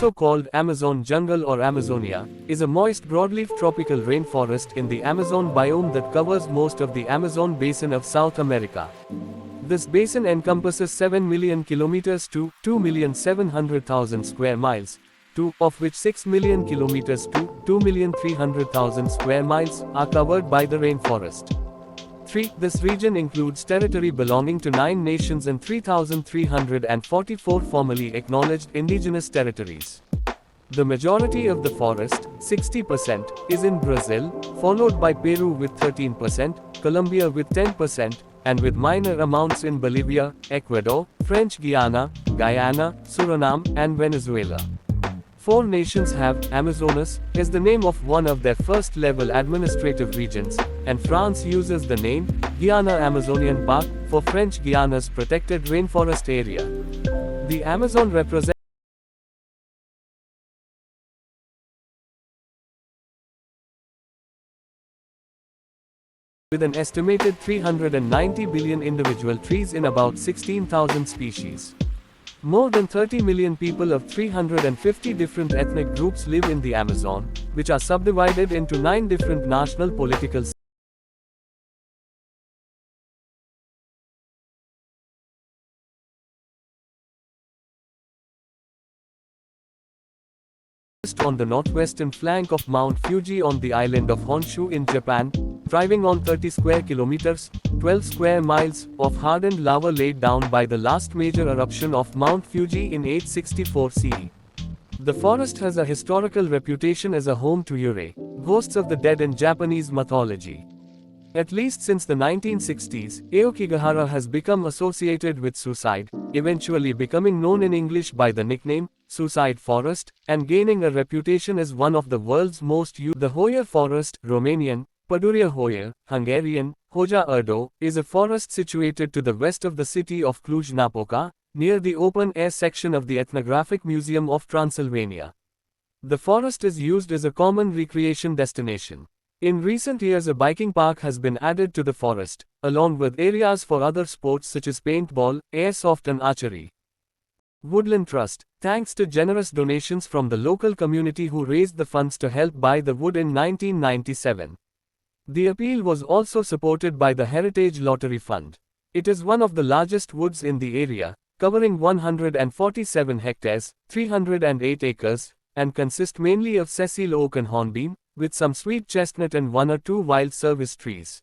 also called Amazon jungle or Amazonia, is a moist broadleaf tropical rainforest in the Amazon biome that covers most of the Amazon basin of South America. This basin encompasses 7 million kilometers to 2,700,000 square miles, of which 6 million kilometers to 2,300,000 square miles are covered by the rainforest. 3. This region includes territory belonging to 9 nations and 3,344 formally acknowledged indigenous territories. The majority of the forest, 60%, is in Brazil, followed by Peru with 13%, Colombia with 10%, and with minor amounts in Bolivia, Ecuador, French Guiana, Guyana, Suriname, and Venezuela. 4 nations have. Amazonas is the name of one of their first-level administrative regions, and France uses the name Guiana Amazonian Park for French Guiana's protected rainforest area. The Amazon represents with an estimated 390 billion individual trees in about 16,000 species. More than 30 million people of 350 different ethnic groups live in the Amazon, which are subdivided into 9 different national political on the northwestern flank of Mount Fuji on the island of Honshu in Japan, thriving on 30 square kilometers, 12 square miles, of hardened lava laid down by the last major eruption of Mount Fuji in 864 CE. The forest has a historical reputation as a home to Yurei, ghosts of the dead in Japanese mythology. At least since the 1960s, Aokigahara has become associated with suicide, eventually becoming known in English by the nickname Suicide Forest, and gaining a reputation as one of the world's most used. The Hoyer Forest, Romanian, Pădurea Hoyer, Hungarian, Hoja Erdo, is a forest situated to the west of the city of Cluj-Napoca, near the open-air section of the Ethnographic Museum of Transylvania. The forest is used as a common recreation destination. In recent years, a biking park has been added to the forest, along with areas for other sports such as paintball, airsoft and archery. Woodland Trust, thanks to generous donations from the local community who raised the funds to help buy the wood in 1997. The appeal was also supported by the Heritage Lottery Fund. It is one of the largest woods in the area, covering 147 hectares, 308 acres, and consist mainly of sessile oak and hornbeam, with some sweet chestnut and 1 or 2 wild service trees.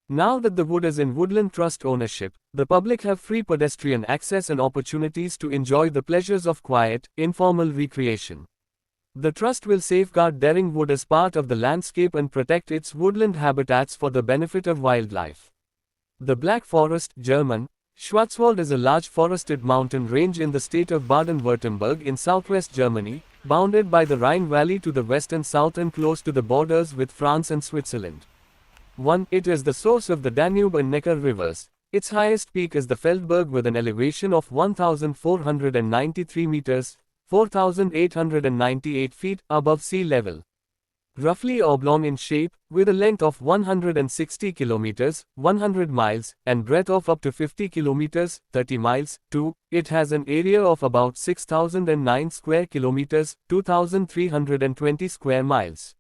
Now that the wood is in Woodland Trust ownership, the public have free pedestrian access and opportunities to enjoy the pleasures of quiet, informal recreation. The Trust will safeguard Dering Wood as part of the landscape and protect its woodland habitats for the benefit of wildlife. The Black Forest, German, Schwarzwald, is a large forested mountain range in the state of Baden-Württemberg in southwest Germany, bounded by the Rhine Valley to the west and south and close to the borders with France and Switzerland. 1. It is the source of the Danube and Neckar rivers. Its highest peak is the Feldberg with an elevation of 1,493 meters, 4,898 feet, above sea level. Roughly oblong in shape, with a length of 160 kilometers, 100 miles, and breadth of up to 50 kilometers, 30 miles. 2. It has an area of about 6,009 square kilometers, 2,320 square miles.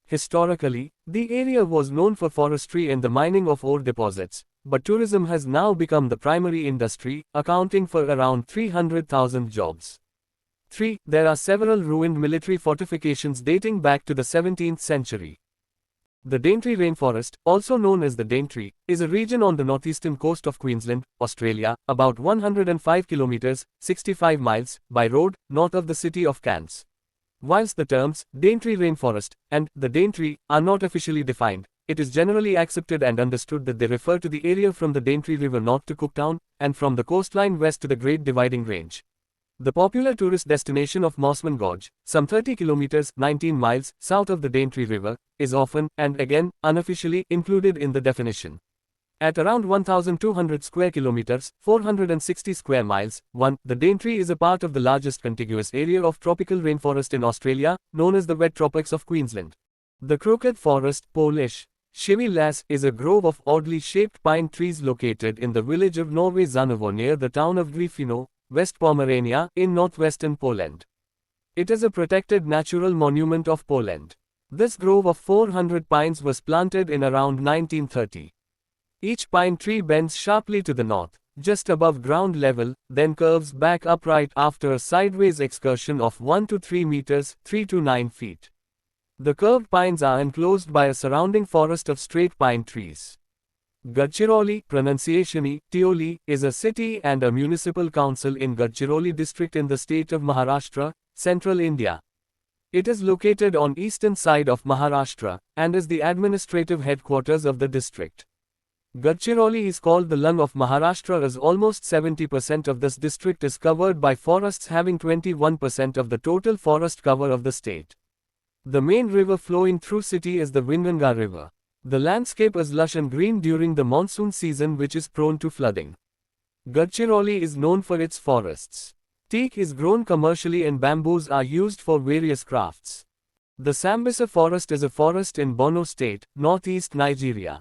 Historically, the area was known for forestry and the mining of ore deposits, but tourism has now become the primary industry, accounting for around 300,000 jobs. 3. There are several ruined military fortifications dating back to the 17th century. The Daintree Rainforest, also known as the Daintree, is a region on the northeastern coast of Queensland, Australia, about 105 kilometers, 65 miles, by road, north of the city of Cairns. Whilst the terms Daintree Rainforest and the Daintree are not officially defined, it is generally accepted and understood that they refer to the area from the Daintree River north to Cooktown, and from the coastline west to the Great Dividing Range. The popular tourist destination of Mosman Gorge, some 30 kilometers 19 miles south of the Daintree River, is often, and again, unofficially, included in the definition. At around 1,200 square kilometers, 460 square miles, 1. The Daintree is a part of the largest contiguous area of tropical rainforest in Australia, known as the Wet Tropics of Queensland. The Crooked Forest, Polish, Siwy Las, is a grove of oddly shaped pine trees located in the village of Nowe Żarnowo near the town of Gryfino, West Pomerania, in northwestern Poland. It is a protected natural monument of Poland. This grove of 400 pines was planted in around 1930. Each pine tree bends sharply to the north, just above ground level, then curves back upright after a sideways excursion of 1 to 3 meters, 3 to 9 feet. The curved pines are enclosed by a surrounding forest of straight pine trees. Gadchiroli, pronunciation Tioli, is a city and a municipal council in Gadchiroli district in the state of Maharashtra, central India. It is located on eastern side of Maharashtra, and is the administrative headquarters of the district. Gadchiroli is called the lung of Maharashtra as almost 70% of this district is covered by forests, having 21% of the total forest cover of the state. The main river flowing through city is the Vinganga River. The landscape is lush and green during the monsoon season, which is prone to flooding. Gadchiroli is known for its forests. Teak is grown commercially and bamboos are used for various crafts. The Sambisa forest is a forest in Borno State, northeast Nigeria.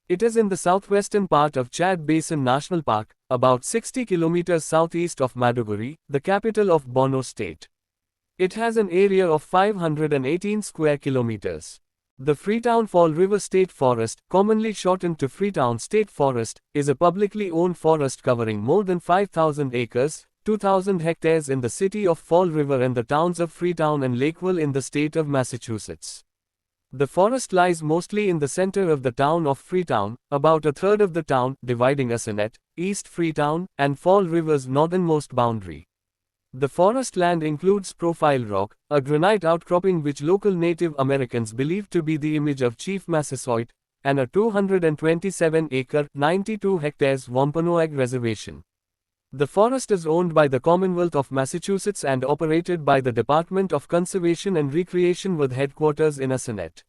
It is in the southwestern part of Chad Basin National Park, about 60 kilometers southeast of Maiduguri, the capital of Borno State. It has an area of 518 square kilometers. The Freetown Fall River State Forest, commonly shortened to Freetown State Forest, is a publicly owned forest covering more than 5,000 acres, 2,000 hectares in the city of Fall River and the towns of Freetown and Lakeville in the state of Massachusetts. The forest lies mostly in the center of the town of Freetown, about a third of the town, dividing Asanet, East Freetown, and Fall River's northernmost boundary. The forest land includes Profile Rock, a granite outcropping which local Native Americans believe to be the image of Chief Massasoit, and a 227-acre, 92 hectares Wampanoag Reservation. The forest is owned by the Commonwealth of Massachusetts and operated by the Department of Conservation and Recreation with headquarters in Asanet.